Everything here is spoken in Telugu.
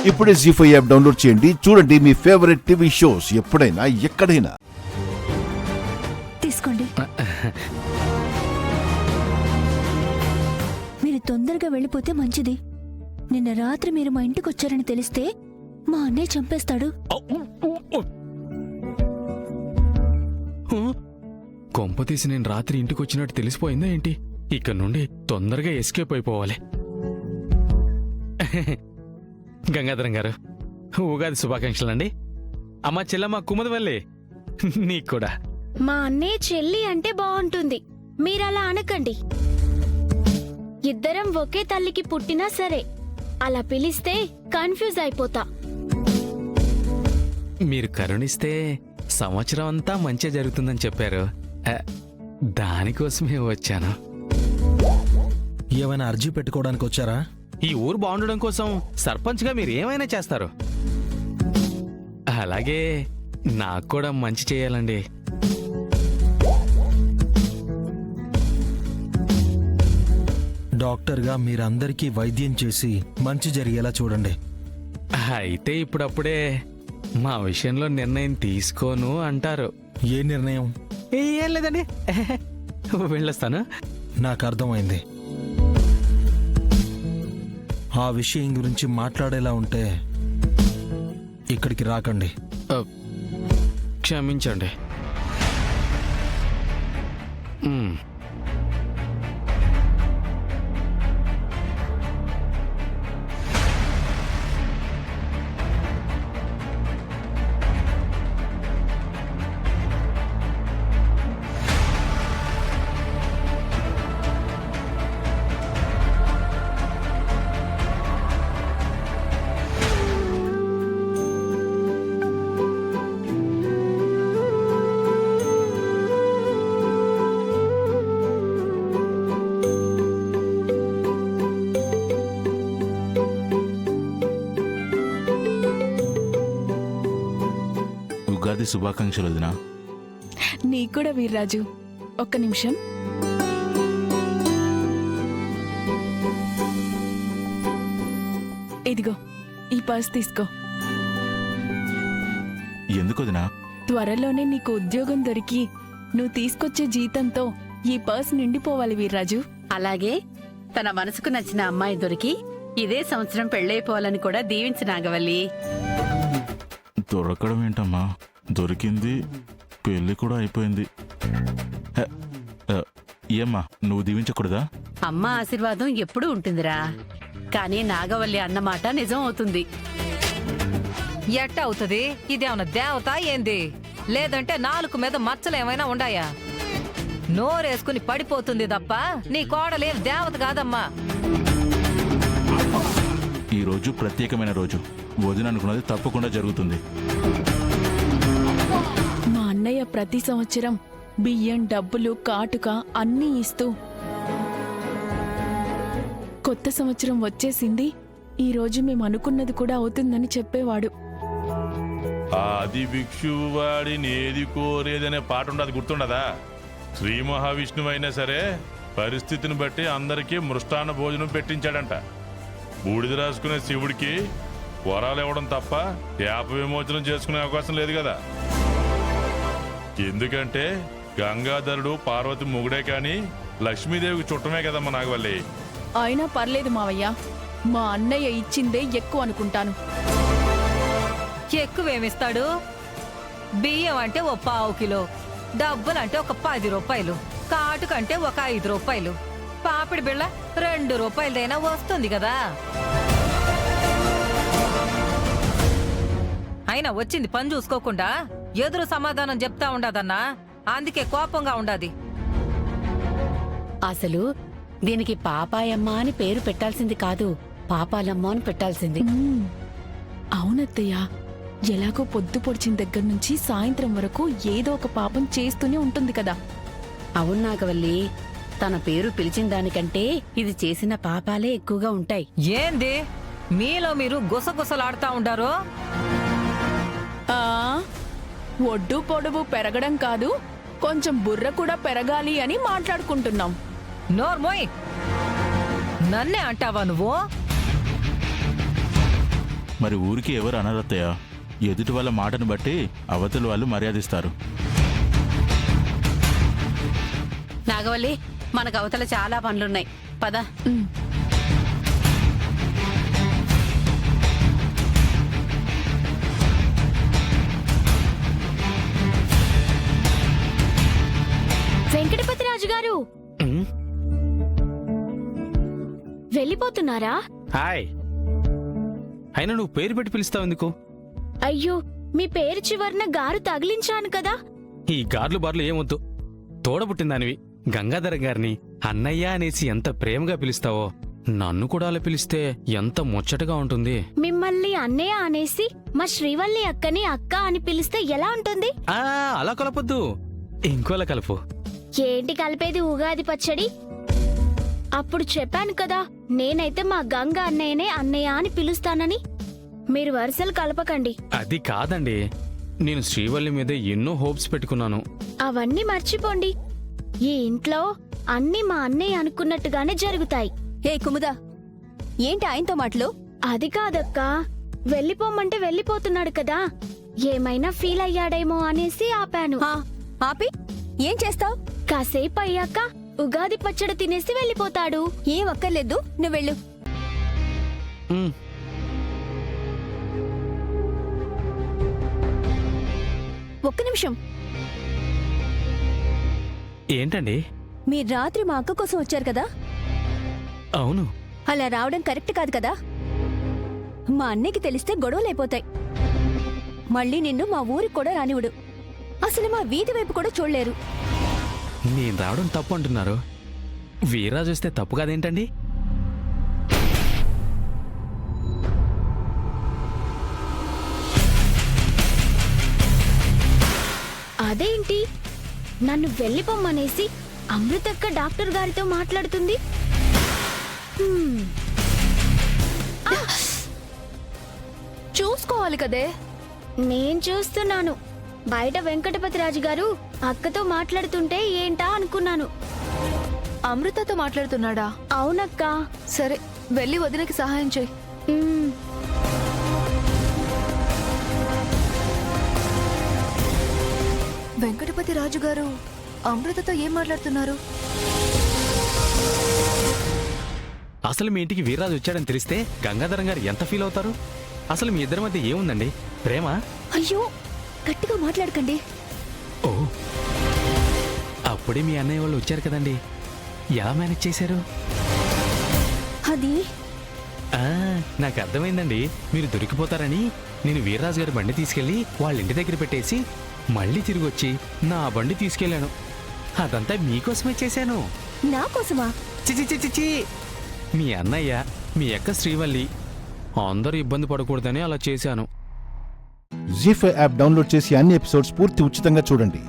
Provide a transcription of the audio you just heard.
ఇప్పుడే జీ5 యాప్ డౌన్లోడ్ చేయండి. చూడండి మీ ఫేవరెట్ టీవీ షోస్ ఎప్పుడైనా ఎక్కడైనా. తీసుకోండి. మీరు తొందరగా వెళ్ళిపోతే మంచిది. నిన్న రాత్రి మీరు మా ఇంటికి వచ్చారని తెలిస్తే మా అన్నయ్య చంపేస్తాడు. కొంప తీసి నేను రాత్రి ఇంటికి వచ్చినట్టు తెలిసిపోయిందా ఏంటి? ఇక్కడ నుండి తొందరగా ఎస్కేప్ అయిపోవాలి. గంగాధరం గారు, ఉగాది శుభాకాంక్షలండి. అమ్మా చెల్లమ్మ కుమదవల్లి, నీకు కూడా. మా అన్నయ్య చెల్లి అంటే బాగుంటుంది, మీరలా అనకండి. ఇద్దరం ఒకే తల్లికి పుట్టినా సరే అలా పిలిస్తే కన్ఫ్యూజ్ అయిపోతా. మీరు కరుణిస్తే సంవత్సరం అంతా మంచి జరుగుతుందని చెప్పారు. దానికోసమే వచ్చాను. ఏమైనా అర్జీ పెట్టుకోవడానికి వచ్చారా? ఈ ఊరు బాగుండడం కోసం సర్పంచ్గా మీరు ఏమైనా చేస్తారు. అలాగే నాకు కూడా మంచి చేయాలండి. డాక్టర్గా మీరందరికీ వైద్యం చేసి మంచి జరిగేలా చూడండి. అయితే ఇప్పుడప్పుడే మా విషయంలో నిర్ణయం తీసుకోను అంటారు. ఏ నిర్ణయం? ఏం లేదండి, వెళ్ళొస్తాను. నాకు అర్థమైంది. ఆ విషయం గురించి మాట్లాడేలా ఉంటే ఇక్కడికి రాకండి. క్షమించండి. ఉగాది శుభాకాంక్షలు వదినా. నీకూడా వీర్రాజు. ఒక్క నిమిషం. ఇదిగో ఈ పర్స్ తీసుకో. ఎందుకు వదినా? త్వరలోనే నీకు ఉద్యోగం దొరికి నువ్వు తీసుకొచ్చే జీతంతో ఈ పర్స్ నిండిపోవాలి వీర్రాజు. అలాగే తన మనసుకు నచ్చిన అమ్మాయి దొరికి ఇదే సంవత్సరం పెళ్ళైపోవాలని కూడా దీవించు నాగవల్లి. దొరకడం ఏంటమ్మా, దొరికింది, పెళ్లి కూడా అయిపోయింది. ఏమ్మా, నువ్వు దీవించకూడదా? అమ్మ ఆశీర్వాదం ఎప్పుడూ ఉంటుందిరా, కానీ నాగవల్లి అన్నమాట నిజం అవుతుంది. ఎట్ట అవుతుంది? ఇదేమన్నా దేవత ఏంది? లేదంటే నాలుగు మీద మచ్చలు ఏమైనా ఉండాయా? నోరేసుకుని పడిపోతుంది తప్ప నీ కోడలేం దేవత కాదమ్మా. ఈ రోజు ప్రత్యేకమైన రోజు. వదిన అనుకున్నది తప్పకుండా జరుగుతుంది. మా అన్నయ్య ప్రతి సంవత్సరం బియ్యం, డబ్బులు, కాటుక అన్నీ ఇస్తూ కొత్త సంవత్సరం వచ్చేసింది, ఈ రోజు మేము అనుకున్నది కూడా అవుతుందని చెప్పేవాడు. ఆది భిక్షువాడిని ఏది కోరేదనే పాట ఉండదు, గుర్తుండదా? శ్రీ మహావిష్ణువు అయినా సరే పరిస్థితిని బట్టి అందరికీ మృష్టాన్న భోజనం పెట్టించాడంట. బూడిద రాసుకునే శివుడికి వరాలు ఇవ్వడం తప్ప శాప విమోచనం చేసుకునే అవకాశం లేదు కదా. ఎందుకంటే గంగాధరుడు పార్వతి మొగుడే కాని లక్ష్మీదేవికి చుట్టమే కదమ్మా నాగవల్లి. అయినా పర్లేదు మావయ్య, మా అన్నయ్య ఇచ్చిందే ఎక్కువ అనుకుంటాను. ఎక్కువేమిస్తాడు? బియ్యం అంటే ఓ 1/2 కిలో, డబ్బులంటే ఒక 10 రూపాయలు, కాటుకంటే ఒక 5 రూపాయలు, పాపిడి బిళ్ళ 2 రూపాయలదైనా వస్తుంది కదా. అయినా వచ్చింది పని చూసుకోకుండా ఎదురు సమాధానం చెప్తా ఉండదన్నా, అందుకే కోపంగా ఉండాది. అసలు దీనికి పాపాయమ్మ అని పేరు పెట్టాల్సింది కాదు, పాపాలమ్మ అని పెట్టాల్సింది. అవునత్తయ్య, ఎలాగో పొద్దు పొడిచిన దగ్గర నుంచి సాయంత్రం వరకు ఏదో ఒక పాపం చేస్తూనే ఉంటుంది కదా. అవును నాగవల్లి, తన పేరు పిలిచిన దానికంటే ఇది చేసిన పాపాలే ఎక్కువగా ఉంటాయి. ఏంది మీలో మీరు గుసగుసలాడుతా ఉండారు? ఆ ఒడ్డు పొడవు పెరగడం కాదు, కొంచెం బుర్ర కూడా పెరగాలి అని మాట్లాడుకుంటున్నాం. నోర్మోయ్, నన్నే అంటావా నువ్వు? మరి ఊరికి ఎవరు అనరత్తయ్య. ఎదుటి వాళ్ళ మాటను బట్టి అవతల వాళ్ళు మర్యాదిస్తారు. నాగవల్లి, మనకు అవతల చాలా పనులున్నాయి, పద. వెంకటపతి రాజు గారు ఉమ్, వెళ్ళిపోతున్నారా? హాయ్. అయినా నువ్వు పేరు పెట్టి పిలుస్తావు ఎందుకు? అయ్యో, మీ పేరు చివరన గారు తగిలించాను కదా. ఈ గార్లు బార్లు ఏమొద్దు. తోడబుట్టిందానివి గంగాధర గారిని అన్నయ్య అనేసి ఎంత ప్రేమగా పిలుస్తావో నన్ను కూడా అలా పిలిస్తే ఎంత ముచ్చటగా ఉంటుంది. మిమ్మల్ని అన్నయ్య అనేసి మా శ్రీవల్లి అక్కని అక్క అని పిలిస్తే ఎలా ఉంటుంది? ఆ అలా కలపొద్దు, ఇంకోలా కలుపు. ఏంటి కలిపేది? ఉగాది పచ్చడి. అప్పుడు చెప్పాను కదా, నేనైతే మా గంగ అన్నయ్యనే అన్నయ్య అని పిలుస్తానని. మీరు వరుసలు కలపకండి. అది కాదండి, నేను శ్రీవల్లి మీద ఎన్నో హోప్స్ పెట్టుకున్నాను. అవన్నీ మర్చిపోండి. ఈ ఇంట్లో అన్నీ మా అన్నయ్య అనుకున్నట్టుగానే జరుగుతాయి. ఏ కుముదా, ఏంటి ఆయనతో మాటలు? అది కాదక్కా, వెళ్ళిపోమంటే వెళ్ళిపోతున్నాడు కదా, ఏమైనా ఫీల్ అయ్యాడేమో అనేసి ఆపాను. ఆపి ఏం చేస్తావ్? కాసేపు అయ్యాక ఉగాది పచ్చడి తినేసి వెళ్ళిపోతాడు. ఏం అక్కర్లేదు, నువ్వు వెళ్ళు. ఉమ్, ఒక్క నిమిషం. ఏంటండి? మీరు రాత్రి మా అక్క కోసం వచ్చారు కదా, అవును. అలా రావడం కరెక్ట్ కాదు కదా. మా అన్నయ్యకి తెలిస్తే గొడవలైపోతాయి. మళ్ళీ నిన్ను మా ఊరికి కూడా రానివ్వడు. అసలు మా వీధి వైపు కూడా చూడలేరు. నేను రావడం తప్పు అంటున్నారు. వీర్రాజు వస్తే తప్పు కాదేంటండి? అదేంటి నన్ను వెళ్ళిపోమ్మనేసి అమృతక్క డాక్టర్ గారితో మాట్లాడుతుంది? చూసుకోవాలి కదే. నేను చూస్తున్నాను. బయట వెంకటపతి రాజు గారు అక్కతో మాట్లాడుతుంటే ఏంటా అనుకున్నాను. అమృతతో మాట్లాడుతున్నాడా? అవునక్క. సరే, వెళ్ళి వదినకి సహాయం చెయ్యి. మ్మ్. వెంకటపతి రాజు గారు అమృతతో ఏం మాట్లాడుతున్నారు? అసలు మీ ఇంటికి వీర్రాజు వచ్చాడని తెలిస్తే గంగాధరం గారు ఎంత ఫీల్ అవుతారు? అసలు మీ ఇద్దరి మధ్య ఏముందండి? ప్రేమ? అయ్యో, గట్టిగా మాట్లాడకండి. ఓ, అప్పుడే మీ అన్నయ్య వాళ్ళు వచ్చారు కదండి, ఎలా మేనేజ్ చేశారు? అది నాకు అర్థమైందండి. మీరు దొరికిపోతారని నేను వీర్రాజు గారి బండి తీసుకెళ్లి వాళ్ళ ఇంటి దగ్గర పెట్టేసి మళ్ళీ తిరిగి వచ్చి నా బండి తీసుకెళ్లాను. అదంతా మీకోసమే చేశాను. నా కోసమా? చిచి చిచి, మీ అన్నయ్య, మీ అక్క శ్రీవల్లి అందరూ ఇబ్బంది పడకూడదని అలా చేశాను. జీ5 యాప్ డౌన్లోడ్ చేసి అన్ని ఎపిసోడ్స్ పూర్తి ఉచితంగా చూడండి.